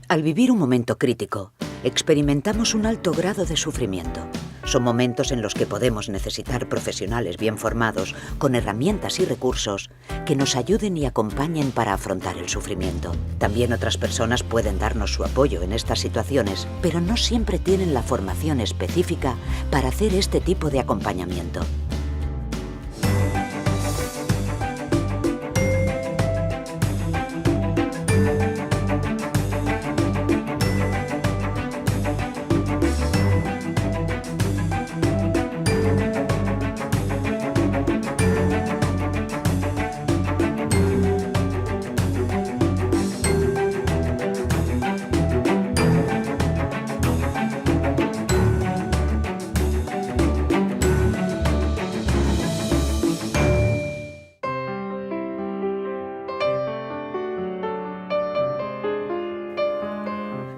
Al vivir un momento crítico, experimentamos un alto grado de sufrimiento. Son momentos en los que podemos necesitar profesionales bien formados, con herramientas y recursos que nos ayuden y acompañen para afrontar el sufrimiento. También otras personas pueden darnos su apoyo en estas situaciones, pero no siempre tienen la formación específica para hacer este tipo de acompañamiento.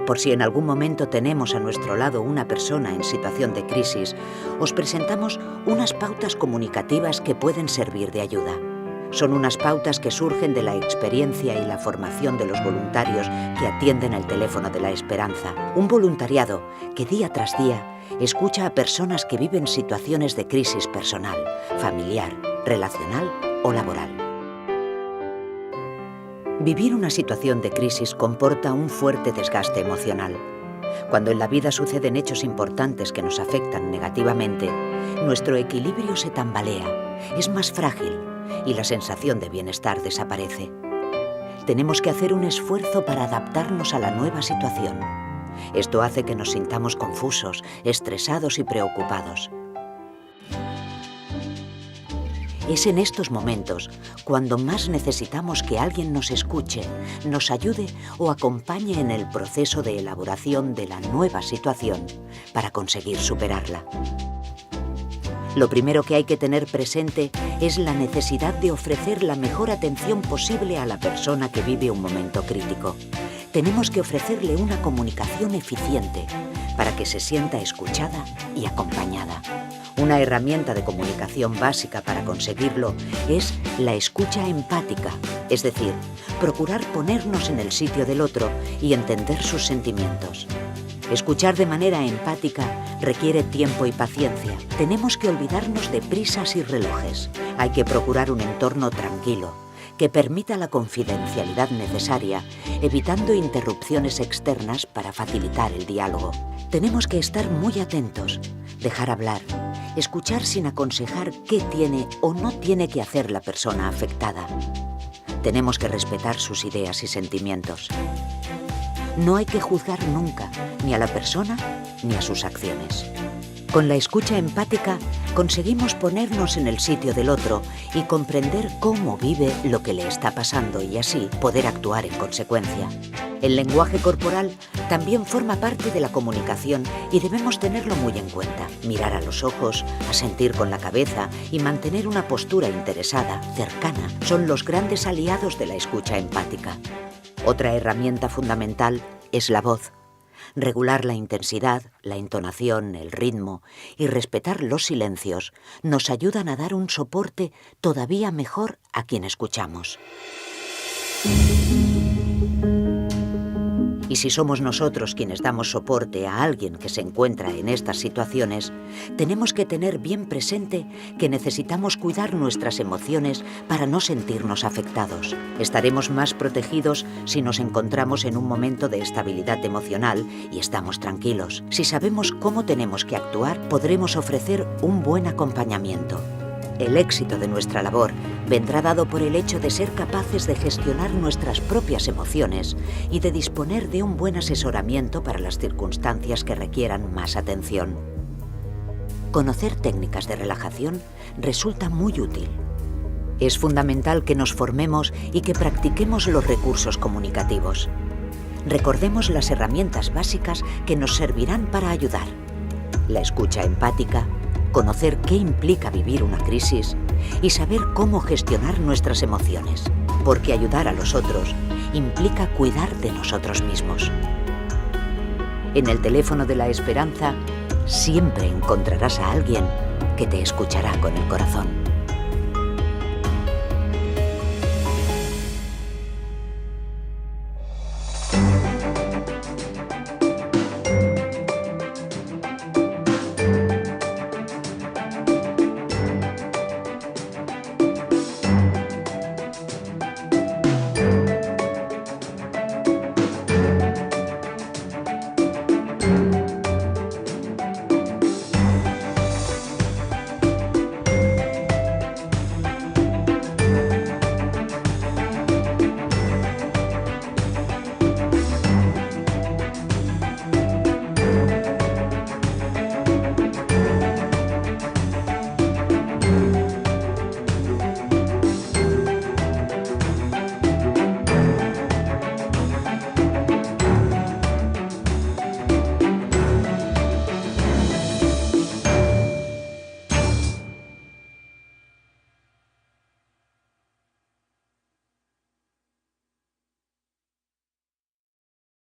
Por si en algún momento tenemos a nuestro lado una persona en situación de crisis, os presentamos unas pautas comunicativas que pueden servir de ayuda. Son unas pautas que surgen de la experiencia y la formación de los voluntarios que atienden el teléfono de la esperanza. Un voluntariado que día tras día escucha a personas que viven situaciones de crisis personal, familiar, relacional o laboral. Vivir una situación de crisis comporta un fuerte desgaste emocional. Cuando en la vida suceden hechos importantes que nos afectan negativamente, nuestro equilibrio se tambalea, es más frágil y la sensación de bienestar desaparece. Tenemos que hacer un esfuerzo para adaptarnos a la nueva situación. Esto hace que nos sintamos confusos, estresados y preocupados. Es en estos momentos cuando más necesitamos que alguien nos escuche, nos ayude o acompañe en el proceso de elaboración de la nueva situación para conseguir superarla. Lo primero que hay que tener presente es la necesidad de ofrecer la mejor atención posible a la persona que vive un momento crítico. Tenemos que ofrecerle una comunicación eficiente para que se sienta escuchada y acompañada. Una herramienta de comunicación básica para conseguirlo es la escucha empática, es decir, procurar ponernos en el sitio del otro y entender sus sentimientos. Escuchar de manera empática requiere tiempo y paciencia. Tenemos que olvidarnos de prisas y relojes. Hay que procurar un entorno tranquilo, que permita la confidencialidad necesaria, evitando interrupciones externas para facilitar el diálogo. Tenemos que estar muy atentos, dejar hablar, escuchar sin aconsejar qué tiene o no tiene que hacer la persona afectada. Tenemos que respetar sus ideas y sentimientos. No hay que juzgar nunca, ni a la persona ni a sus acciones. Con la escucha empática conseguimos ponernos en el sitio del otro y comprender cómo vive lo que le está pasando y así poder actuar en consecuencia. El lenguaje corporal también forma parte de la comunicación y debemos tenerlo muy en cuenta. Mirar a los ojos, asentir con la cabeza y mantener una postura interesada, cercana, son los grandes aliados de la escucha empática. Otra herramienta fundamental es la voz. Regular la intensidad, la entonación, el ritmo y respetar los silencios nos ayudan a dar un soporte todavía mejor a quien escuchamos. Y si somos nosotros quienes damos soporte a alguien que se encuentra en estas situaciones, tenemos que tener bien presente que necesitamos cuidar nuestras emociones para no sentirnos afectados. Estaremos más protegidos si nos encontramos en un momento de estabilidad emocional y estamos tranquilos. Si sabemos cómo tenemos que actuar, podremos ofrecer un buen acompañamiento. El éxito de nuestra labor vendrá dado por el hecho de ser capaces de gestionar nuestras propias emociones y de disponer de un buen asesoramiento para las circunstancias que requieran más atención. Conocer técnicas de relajación resulta muy útil. Es fundamental que nos formemos y que practiquemos los recursos comunicativos. Recordemos las herramientas básicas que nos servirán para ayudar. La escucha empática, conocer qué implica vivir una crisis y saber cómo gestionar nuestras emociones, porque ayudar a los otros implica cuidar de nosotros mismos. En el teléfono de la esperanza siempre encontrarás a alguien que te escuchará con el corazón.